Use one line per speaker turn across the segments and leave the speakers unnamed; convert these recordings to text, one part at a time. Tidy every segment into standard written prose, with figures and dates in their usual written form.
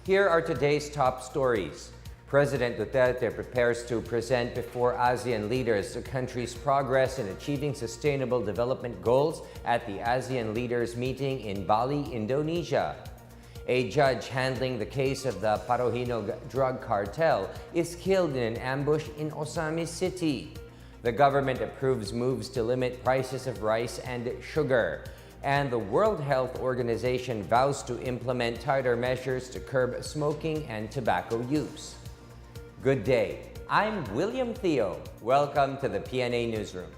Here are today's top stories. President Duterte prepares to present before ASEAN leaders the country's progress in achieving sustainable development goals at the ASEAN leaders meeting in Bali, Indonesia. A judge handling the case of the Parohinog drug cartel is killed in an ambush in Osamis City. The government approves moves to limit prices of rice and sugar. And the World Health Organization vows to implement tighter measures to curb smoking and tobacco use. Good day. I'm William Theo. Welcome to the PNA Newsroom.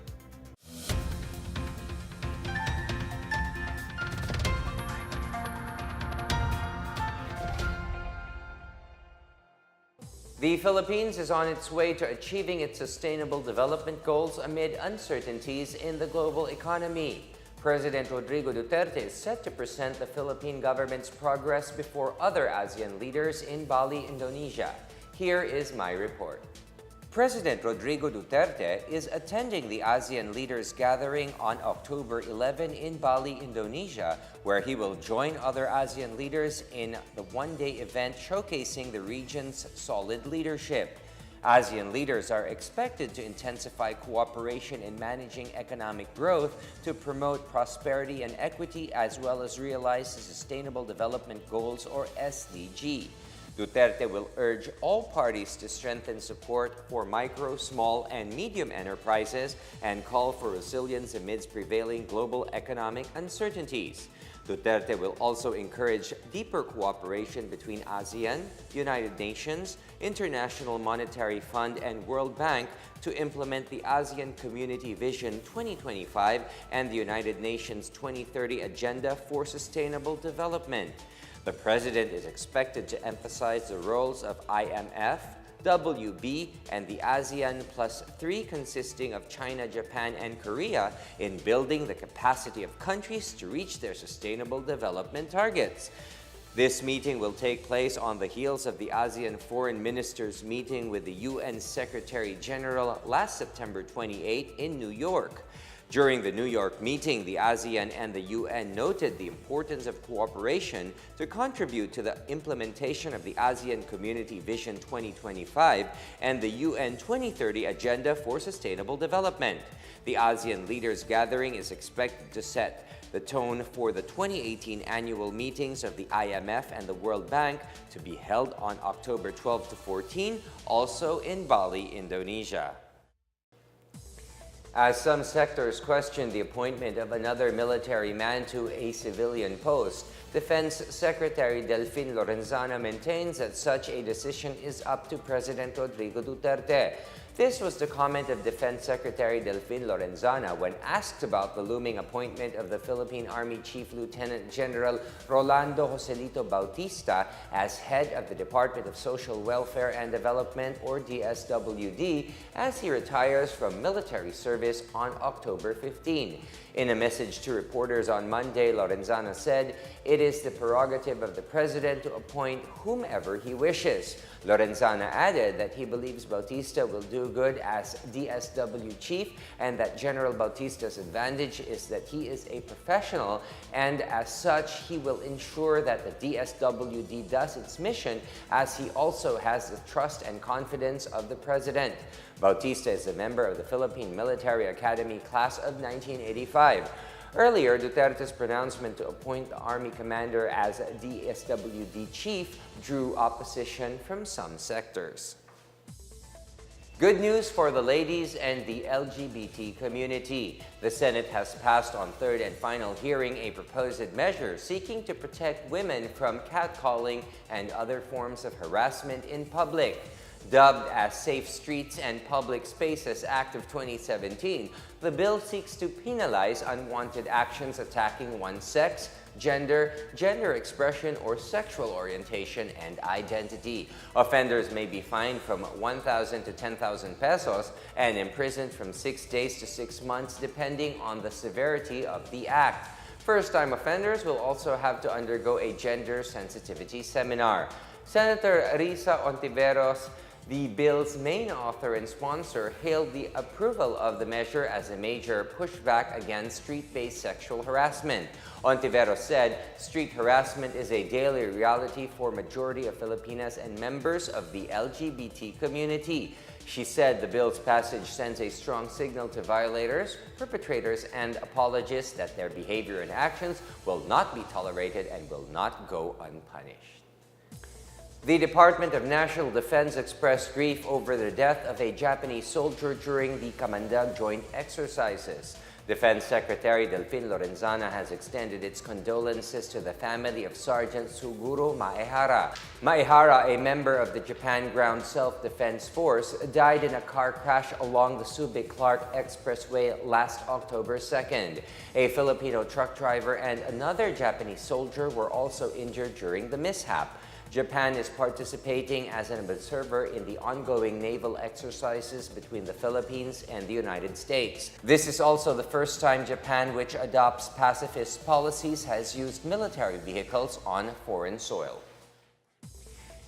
The Philippines is on its way to achieving its sustainable development goals amid uncertainties in the global economy. President Rodrigo Duterte is set to present the Philippine government's progress before other ASEAN leaders in Bali, Indonesia. Here is my report. President Rodrigo Duterte is attending the ASEAN Leaders Gathering on October 11 in Bali, Indonesia, where he will join other ASEAN leaders in the one-day event showcasing the region's solid leadership. ASEAN leaders are expected to intensify cooperation in managing economic growth to promote prosperity and equity, as well as realize the Sustainable Development Goals, or SDG. Duterte will urge all parties to strengthen support for micro, small, and medium enterprises and call for resilience amidst prevailing global economic uncertainties. Duterte will also encourage deeper cooperation between ASEAN, United Nations, International Monetary Fund, and World Bank to implement the ASEAN Community Vision 2025 and the United Nations 2030 Agenda for Sustainable Development. The president is expected to emphasize the roles of IMF, WB, and the ASEAN Plus 3 consisting of China, Japan, and Korea in building the capacity of countries to reach their sustainable development targets. This meeting will take place on the heels of the ASEAN Foreign Ministers meeting with the UN Secretary General last September 28 in New York. During the New York meeting, the ASEAN and the UN noted the importance of cooperation to contribute to the implementation of the ASEAN Community Vision 2025 and the UN 2030 Agenda for Sustainable Development. The ASEAN Leaders Gathering is expected to set the tone for the 2018 annual meetings of the IMF and the World Bank to be held on October 12 to 14, also in Bali, Indonesia. As some sectors question the appointment of another military man to a civilian post, Defense Secretary Delfin Lorenzana maintains that such a decision is up to President Rodrigo Duterte. This was the comment of Defense Secretary Delfin Lorenzana when asked about the looming appointment of the Philippine Army Chief Lieutenant General Rolando Joselito Bautista as head of the Department of Social Welfare and Development, or DSWD, as he retires from military service on October 15. In a message to reporters on Monday, Lorenzana said, "It is the prerogative of the President to appoint whomever he wishes." Lorenzana added that he believes Bautista will do good as DSW chief and that General Bautista's advantage is that he is a professional, and as such, he will ensure that the DSWD does its mission, as he also has the trust and confidence of the President. Bautista is a member of the Philippine Military Academy class of 1985. Earlier, Duterte's pronouncement to appoint the Army commander as DSWD chief drew opposition from some sectors. Good news for the ladies and the LGBT community. The Senate has passed on third and final hearing a proposed measure seeking to protect women from catcalling and other forms of harassment in public. Dubbed as Safe Streets and Public Spaces Act of 2017, the bill seeks to penalize unwanted actions attacking one's sex, gender, gender expression, or sexual orientation and identity. Offenders may be fined from 1,000 to 10,000 pesos and imprisoned from 6 days to 6 months depending on the severity of the act. First-time offenders will also have to undergo a gender sensitivity seminar. Senator Risa Ontiveros The bill's main author and sponsor hailed the approval of the measure as a major pushback against street-based sexual harassment. Ontiveros said street harassment is a daily reality for majority of Filipinas and members of the LGBT community. She said the bill's passage sends a strong signal to violators, perpetrators, and apologists that their behavior and actions will not be tolerated and will not go unpunished. The Department of National Defense expressed grief over the death of a Japanese soldier during the Kamandag joint exercises. Defense Secretary Delfin Lorenzana has extended its condolences to the family of Sergeant Suguro Maehara. Maehara, a member of the Japan Ground Self-Defense Force, died in a car crash along the Subic-Clark Expressway last October 2nd. A Filipino truck driver and another Japanese soldier were also injured during the mishap. Japan is participating as an observer in the ongoing naval exercises between the Philippines and the United States. This is also the first time Japan, which adopts pacifist policies, has used military vehicles on foreign soil.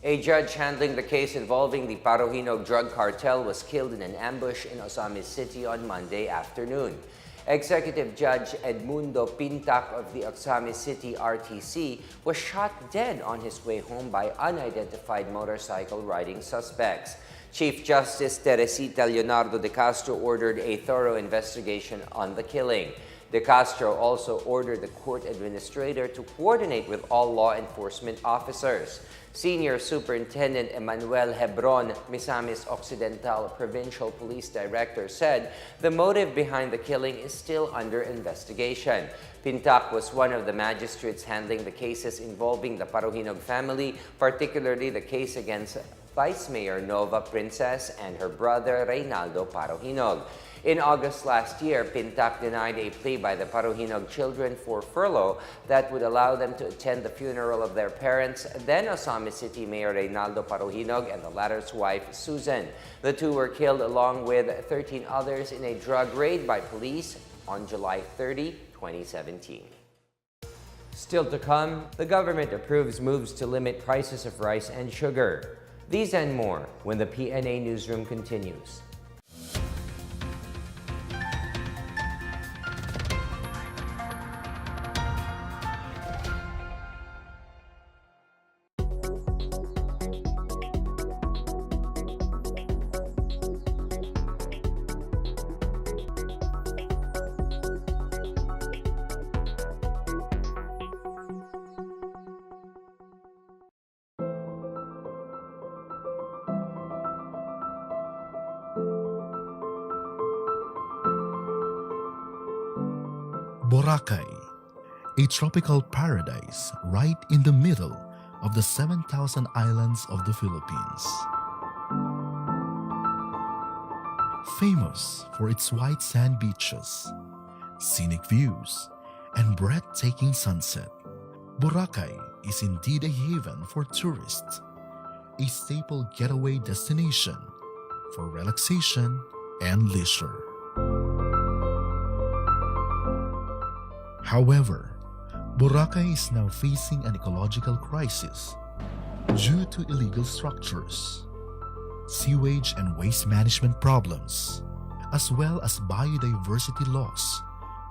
A judge handling the case involving the Parohinog drug cartel was killed in an ambush in Osamis City on Monday afternoon. Executive Judge Edmundo Pintac of the Osamis City RTC was shot dead on his way home by unidentified motorcycle-riding suspects. Chief Justice Teresita Leonardo de Castro ordered a thorough investigation on the killing. De Castro also ordered the court administrator to coordinate with all law enforcement officers. Senior Superintendent Emmanuel Hebron, Misamis Occidental Provincial Police Director, said the motive behind the killing is still under investigation. Pintac was one of the magistrates handling the cases involving the Parohinog family, particularly the case against Vice Mayor Nova Princess and her brother Reynaldo Parohinog. In August last year, Pintac denied a plea by the Parohinog children for furlough that would allow them to attend the funeral of their parents, then Osamis City Mayor Reynaldo Parohinog and the latter's wife, Susan. The two were killed along with 13 others in a drug raid by police on July 30, 2017. Still to come, the government approves moves to limit prices of rice and sugar. These and more when the PNA Newsroom continues.
Boracay, a tropical paradise right in the middle of the 7,000 islands of the Philippines. Famous for its white sand beaches, scenic views, and breathtaking sunset, Boracay is indeed a haven for tourists, a staple getaway destination for relaxation and leisure. However, Boracay is now facing an ecological crisis due to illegal structures, sewage and waste management problems, as well as biodiversity loss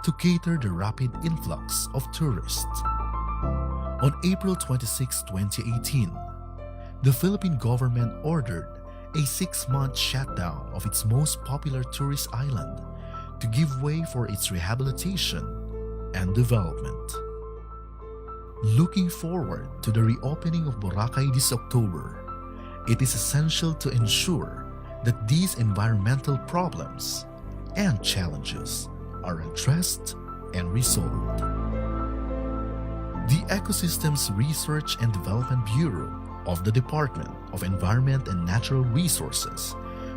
to cater the rapid influx of tourists. On April 26, 2018, the Philippine government ordered a 6-month shutdown of its most popular tourist island to give way for its rehabilitation and development. Looking forward to the reopening of Boracay this October, it is essential to ensure that these environmental problems and challenges are addressed and resolved. The Ecosystems Research and Development Bureau of the Department of Environment and Natural Resources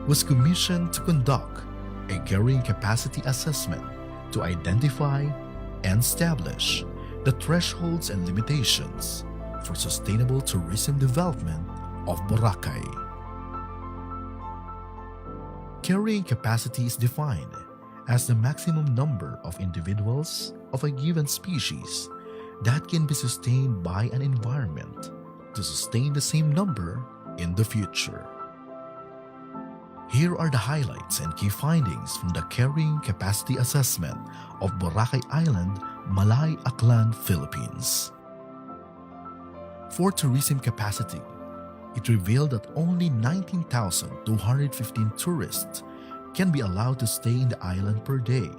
was commissioned to conduct a carrying capacity assessment to identify and establish the thresholds and limitations for sustainable tourism development of Boracay. Carrying capacity is defined as the maximum number of individuals of a given species that can be sustained by an environment to sustain the same number in the future. Here are the highlights and key findings from the Carrying Capacity Assessment of Boracay Island, Malay Aklan, Philippines. For tourism capacity, it revealed that only 19,215 tourists can be allowed to stay in the island per day,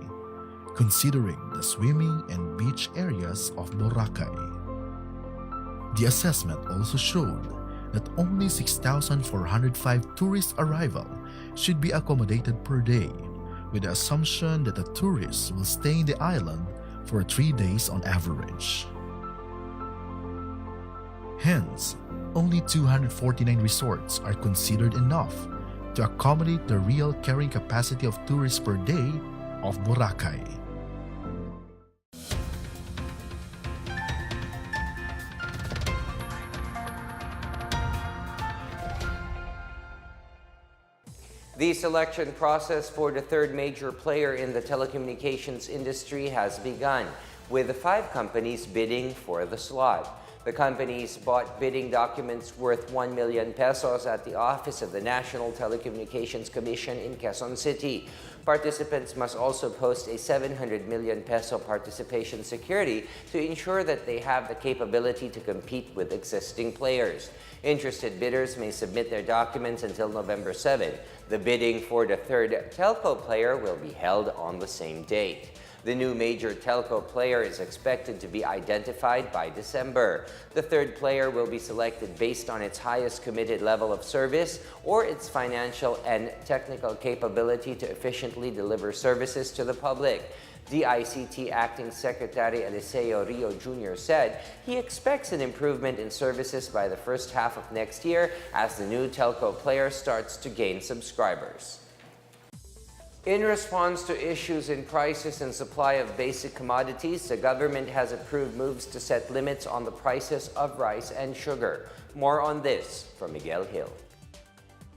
considering the swimming and beach areas of Boracay. The assessment also showed that only 6,405 tourist arrival should be accommodated per day, with the assumption that the tourists will stay in the island for 3 days on average. Hence, only 249 resorts are considered enough to accommodate the real carrying capacity of tourists per day of Boracay.
The selection process for the third major player in the telecommunications industry has begun, with 5 companies bidding for the slot. The companies bought bidding documents worth 1 million pesos at the office of the National Telecommunications Commission in Quezon City. Participants must also post a 700 million peso participation security to ensure that they have the capability to compete with existing players. Interested bidders may submit their documents until November 7. The bidding for the third telco player will be held on the same date. The new major telco player is expected to be identified by December. The third player will be selected based on its highest committed level of service or its financial and technical capability to efficiently deliver services to the public. DICT Acting Secretary Eliseo Rio Jr. said he expects an improvement in services by the first half of next year as the new telco player starts to gain subscribers. In response to issues in prices and supply of basic commodities, the government has approved moves to set limits on the prices of rice and sugar. More on this from Miguel Hill.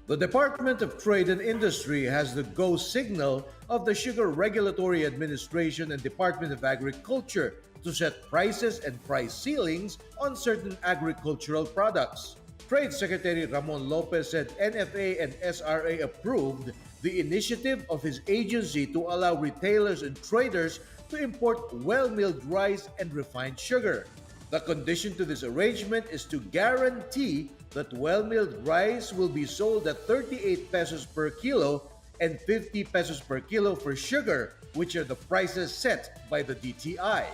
The Department of Trade and Industry has the go signal of the Sugar Regulatory Administration and Department of Agriculture to set prices and price ceilings on certain agricultural products. Trade Secretary Ramon Lopez said NFA and SRA approved the initiative of his agency to allow retailers and traders to import well-milled rice and refined sugar. The condition to this arrangement is to guarantee that well-milled rice will be sold at 38 pesos per kilo and 50 pesos per kilo for sugar, which are the prices set by the DTI.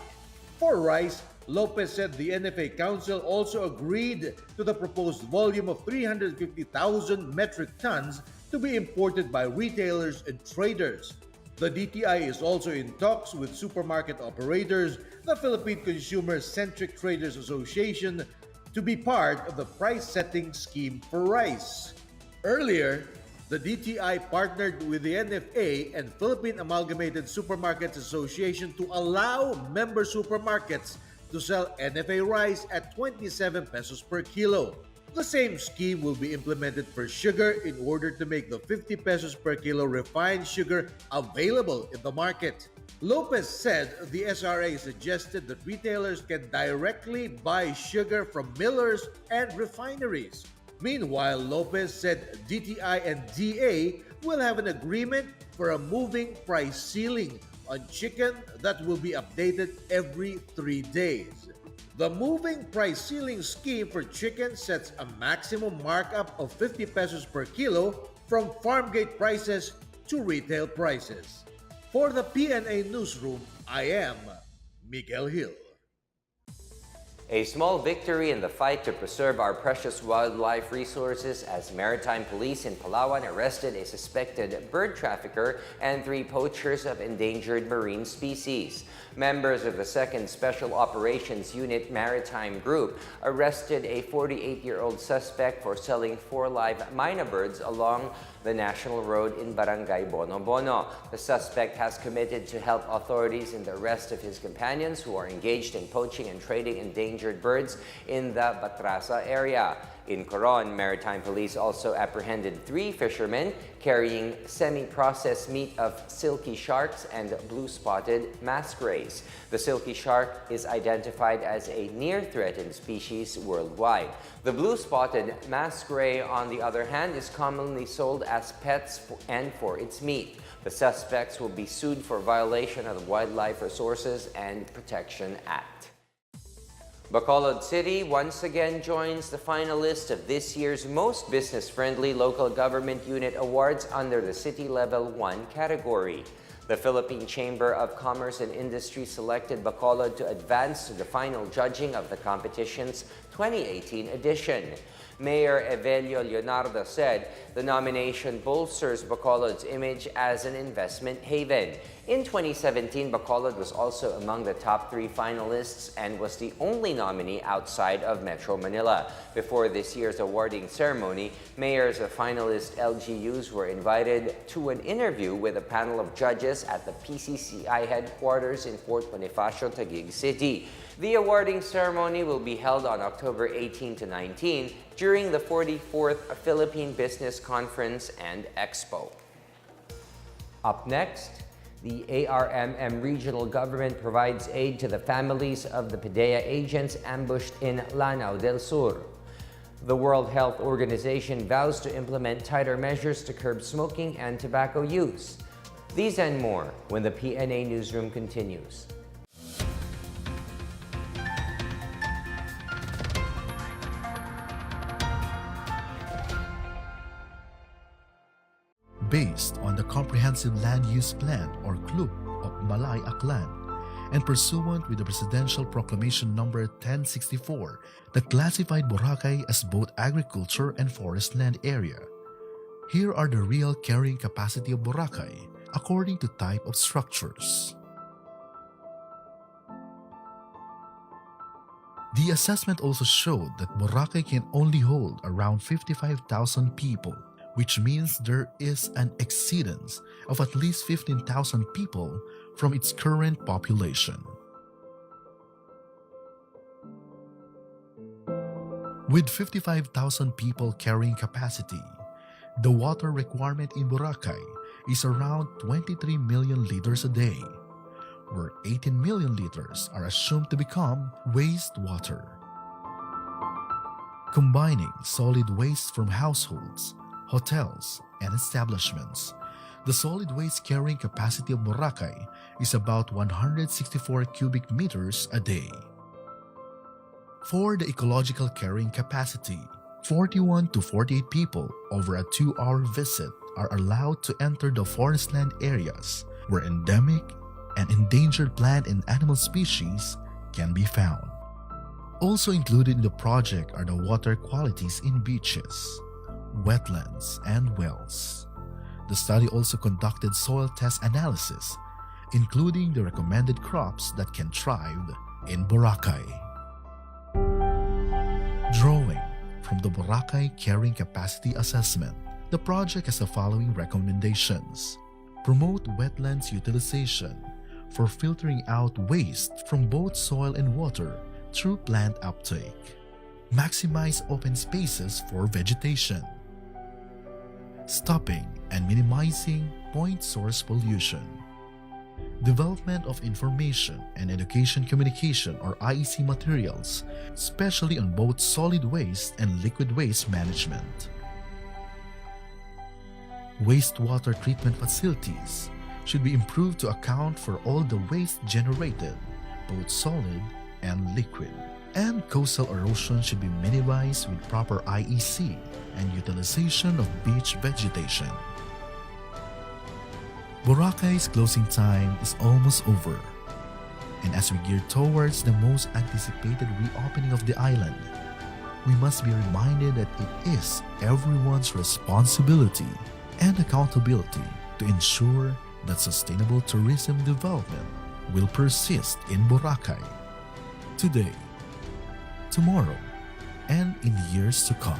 For rice, Lopez said the NFA Council also agreed to the proposed volume of 350,000 metric tons to be imported by retailers and traders. The DTI is also in talks with supermarket operators, the Philippine Consumer-Centric Traders Association, to be part of the price-setting scheme for rice. Earlier, the DTI partnered with the NFA and Philippine Amalgamated Supermarkets Association to allow member supermarkets to sell NFA rice at 27 pesos per kilo. The same scheme will be implemented for sugar in order to make the 50 pesos per kilo refined sugar available in the market. Lopez said the SRA suggested that retailers can directly buy sugar from millers and refineries. Meanwhile, Lopez said DTI and DA will have an agreement for a moving price ceiling on chicken that will be updated every 3 days. The moving price ceiling scheme for chicken sets a maximum markup of 50 pesos per kilo from farm gate prices to retail prices. For the PNA Newsroom, I am Miguel Hill.
A small victory in the fight to preserve our precious wildlife resources as Maritime Police in Palawan arrested a suspected bird trafficker and 3 poachers of endangered marine species. Members of the 2nd Special Operations Unit Maritime Group arrested a 48-year-old suspect for selling 4 live myna birds along the National Road in Barangay Bono Bono. The suspect has committed to help authorities in the arrest of his companions who are engaged in poaching and trading endangered endangered birds in the Batrasa area. In Coron, Maritime Police also apprehended 3 fishermen carrying semi-processed meat of silky sharks and blue-spotted masquerades. The silky shark is identified as a near-threatened species worldwide. The blue-spotted masquerade, on the other hand, is commonly sold as pets and for its meat. The suspects will be sued for violation of the Wildlife Resources and Protection Act. Bacolod City once again joins the finalists of this year's Most Business-Friendly Local Government Unit Awards under the City Level 1 category. The Philippine Chamber of Commerce and Industry selected Bacolod to advance to the final judging of the competition's 2018 edition. Mayor Evelio Leonardo said the nomination bolsters Bacolod's image as an investment haven. In 2017, Bacolod was also among the top 3 finalists and was the only nominee outside of Metro Manila. Before this year's awarding ceremony, mayors of finalist LGUs were invited to an interview with a panel of judges at the PCCI headquarters in Fort Bonifacio, Taguig City. The awarding ceremony will be held on October 18 to 19 during the 44th Philippine Business Conference and Expo. Up next, the ARMM regional government provides aid to the families of the PDEA agents ambushed in Lanao del Sur. The World Health Organization vows to implement tighter measures to curb smoking and tobacco use. These and more when the PNA Newsroom continues.
Based on the Comprehensive Land Use Plan or CLUP of Malay Aklan and pursuant with the Presidential Proclamation No. 1064 that classified Boracay as both agriculture and forest land area. Here are the real carrying capacity of Boracay according to type of structures. The assessment also showed that Boracay can only hold around 55,000 people, which means there is an exceedance of at least 15,000 people from its current population. With 55,000 people carrying capacity, the water requirement in Boracay is around 23 million liters a day, where 18 million liters are assumed to become wastewater. Combining solid waste from households, hotels, and establishments, the solid waste carrying capacity of Boracay is about 164 cubic meters a day. For the ecological carrying capacity, 41 to 48 people over a 2-hour visit are allowed to enter the forest land areas where endemic and endangered plant and animal species can be found. Also included in the project are the water qualities in beaches, wetlands, and wells. The study also conducted soil test analysis, including the recommended crops that can thrive in Boracay. Drawing from the Boracay Carrying Capacity Assessment, the project has the following recommendations. Promote wetlands utilization for filtering out waste from both soil and water through plant uptake. Maximize open spaces for vegetation. Stopping and minimizing point source pollution. Development of information and education communication or IEC materials, especially on both solid waste and liquid waste management. Wastewater treatment facilities should be improved to account for all the waste generated, both solid and liquid. And coastal erosion should be minimized with proper IEC and utilization of beach vegetation. Boracay's closing time is almost over, and as we gear towards the most anticipated reopening of the island, we must be reminded that it is everyone's responsibility and accountability to ensure that sustainable tourism development will persist in Boracay today, tomorrow, and in years to come.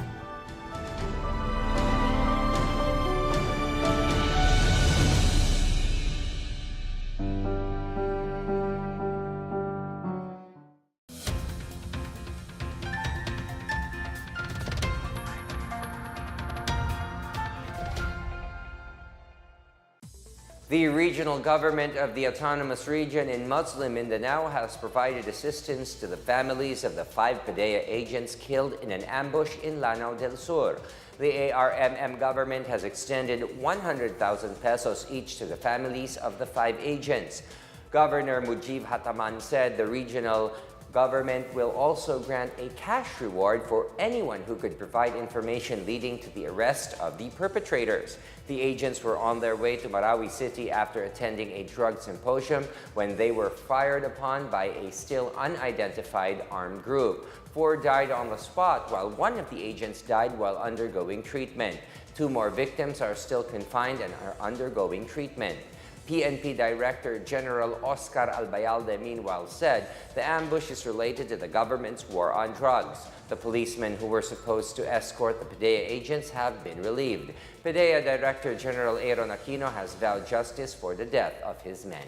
The regional government of the autonomous region in Muslim Mindanao has provided assistance to the families of the 5 PDEA agents killed in an ambush in Lanao del Sur. The ARMM government has extended 100,000 pesos each to the families of the 5 agents. Governor Mujib Hataman said the regional government will also grant a cash reward for anyone who could provide information leading to the arrest of the perpetrators. The agents were on their way to Marawi City after attending a drug symposium when they were fired upon by a still unidentified armed group. 4 died on the spot, while 1 of the agents died while undergoing treatment. 2 more victims are still confined and are undergoing treatment. PNP Director General Oscar Albayalde meanwhile said the ambush is related to the government's war on drugs. The policemen who were supposed to escort the PDEA agents have been relieved. PDEA Director General Aaron Aquino has vowed justice for the death of his men.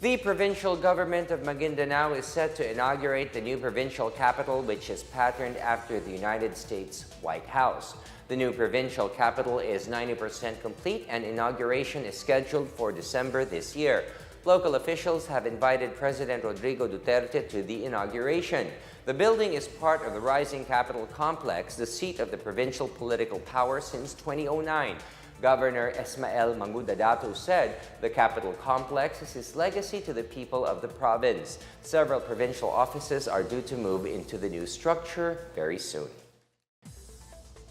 The provincial government of Maguindanao is set to inaugurate the new provincial capital, which is patterned after the United States White House. The new provincial capital is 90% complete and inauguration is scheduled for December this year. Local officials have invited President Rodrigo Duterte to the inauguration. The building is part of the Rising Capital Complex, the seat of the provincial political power since 2009. Governor Esmael Mangudadato said the capital complex is his legacy to the people of the province. Several provincial offices are due to move into the new structure very soon.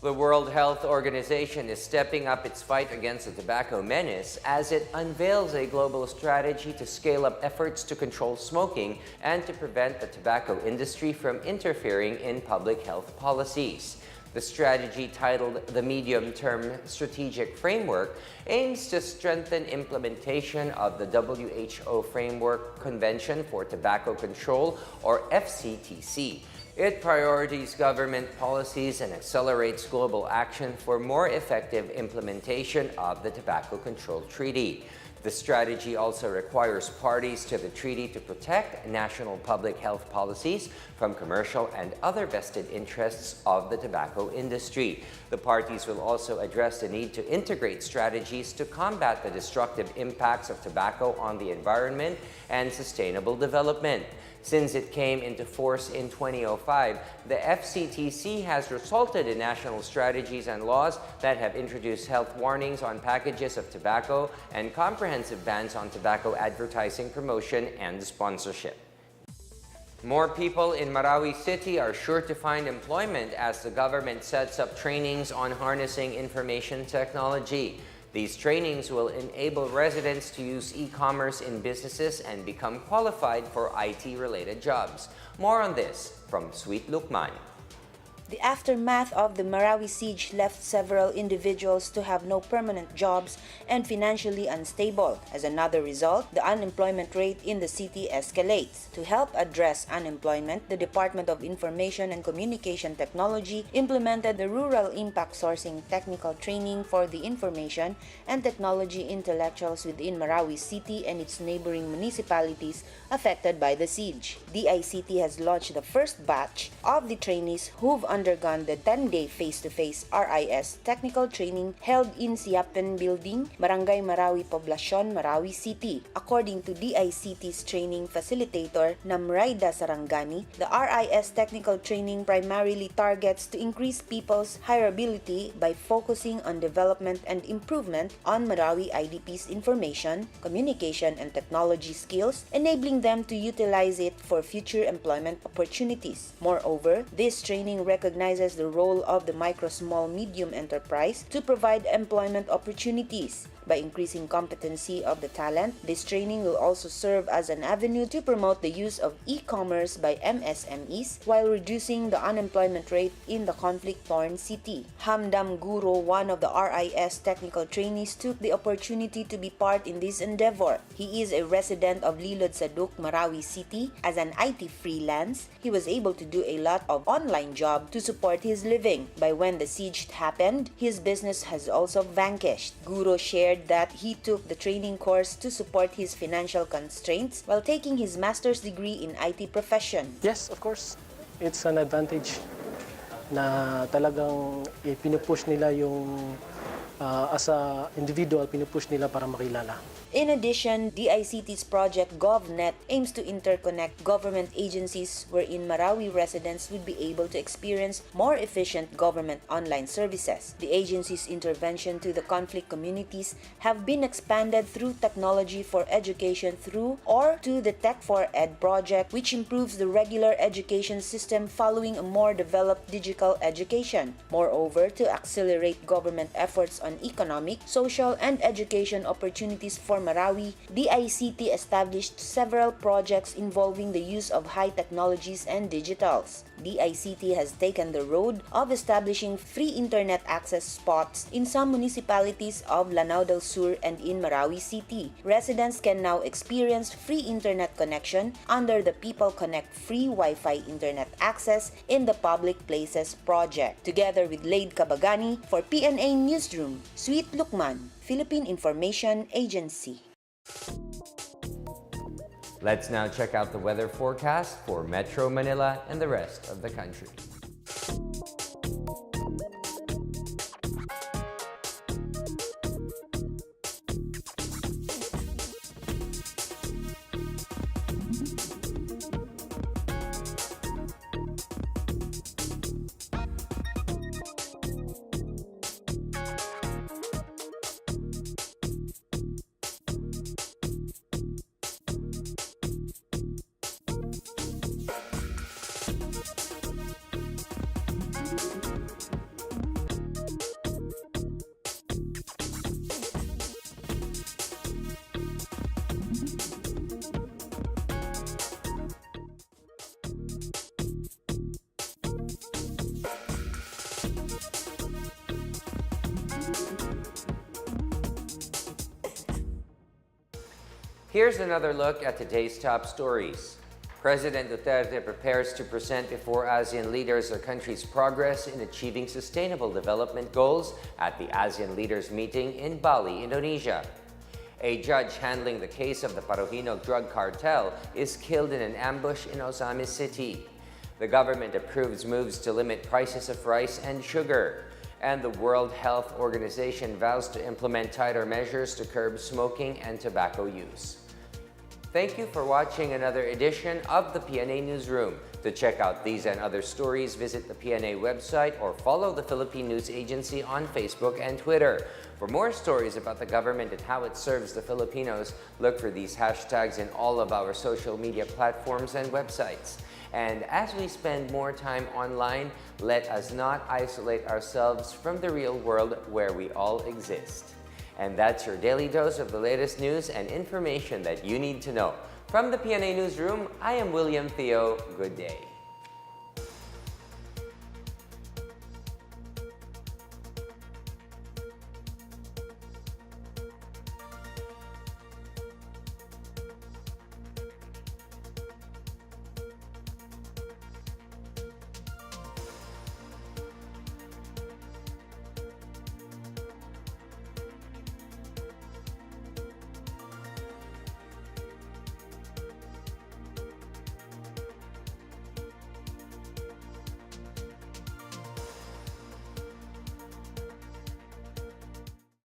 The World Health Organization is stepping up its fight against the tobacco menace as it unveils a global strategy to scale up efforts to control smoking and to prevent the tobacco industry from interfering in public health policies. The strategy, titled the Medium-Term Strategic Framework, aims to strengthen implementation of the WHO Framework Convention for Tobacco Control, or FCTC. It priorities government policies and accelerates global action for more effective implementation of the Tobacco Control Treaty. The strategy also requires parties to the treaty to protect national public health policies from commercial and other vested interests of the tobacco industry. The parties will also address the need to integrate strategies to combat the destructive impacts of tobacco on the environment and sustainable development. Since it came into force in 2005, the FCTC has resulted in national strategies and laws that have introduced health warnings on packages of tobacco and comprehensive bans on tobacco advertising, promotion, and sponsorship. More people in Marawi City are sure to find employment as the government sets up trainings on harnessing information technology. These trainings will enable residents to use e-commerce in businesses and become qualified for IT-related jobs. More on this from Sweet Lukman.
The aftermath of the Marawi siege left several individuals to have no permanent jobs and financially unstable. As another result, the unemployment rate in the city escalates. To help address unemployment, the Department of Information and Communication Technology implemented the Rural Impact Sourcing Technical Training for the information and technology intellectuals within Marawi City and its neighboring municipalities affected by the siege. DICT has launched the first batch of the trainees who've undergone the 10-day face-to-face RIS technical training held in Siapen Building, Barangay Marawi Poblacion, Marawi City. According to DICT's training facilitator, Namraida Sarangani, the RIS technical training primarily targets to increase people's hireability by focusing on development and improvement on Marawi IDP's information, communication, and technology skills, enabling them to utilize it for future employment opportunities. Moreover, this training recognizes the role of the micro, small, medium enterprise to provide employment opportunities. By increasing competency of the talent, this training will also serve as an avenue to promote the use of e-commerce by MSMEs while reducing the unemployment rate in the conflict-torn city. Hamdam Guro, one of the RIS technical trainees, took the opportunity to be part in this endeavor. He is a resident of Lilod Saduk, Marawi City. As an IT freelance, he was able to do a lot of online job to support his living. By when the siege happened, his business has also vanished. Guro shared that he took the training course to support his financial constraints while taking his master's degree in IT profession.
Yes, of course. It's an advantage na talagang pinupush nila yung as a individual, pinupush nila para makilala.
In addition, DICT's project GovNet aims to interconnect government agencies wherein Marawi residents would be able to experience more efficient government online services. The agency's intervention to the conflict communities have been expanded through technology for education through or to the Tech for Ed project, which improves the regular education system following a more developed digital education. Moreover, to accelerate government efforts on economic, social, and education opportunities for Marawi, DICT established several projects involving the use of high technologies and digitals. DICT has taken the road of establishing free internet access spots in some municipalities of Lanao del Sur and in Marawi City. Residents can now experience free internet connection under the People Connect free Wi-Fi internet access in the Public Places project. Together with Laid Kabagani for PNA Newsroom, Sweet Lukman, Philippine Information Agency.
Let's now check out the weather forecast for Metro Manila and the rest of the country. Here's another look at today's top stories. President Duterte prepares to present before ASEAN leaders the country's progress in achieving sustainable development goals at the ASEAN leaders meeting in Bali, Indonesia. A judge handling the case of the Paruhinog drug cartel is killed in an ambush in Osamis City. The government approves moves to limit prices of rice and sugar. And the World Health Organization vows to implement tighter measures to curb smoking and tobacco use. Thank you for watching another edition of the PNA Newsroom. To check out these and other stories, visit the PNA website or follow the Philippine News Agency on Facebook and Twitter. For more stories about the government and how it serves the Filipinos, look for these hashtags in all of our social media platforms and websites. And as we spend more time online, let us not isolate ourselves from the real world where we all exist. And that's your daily dose of the latest news and information that you need to know. From the PNA Newsroom, I am William Theo. Good day.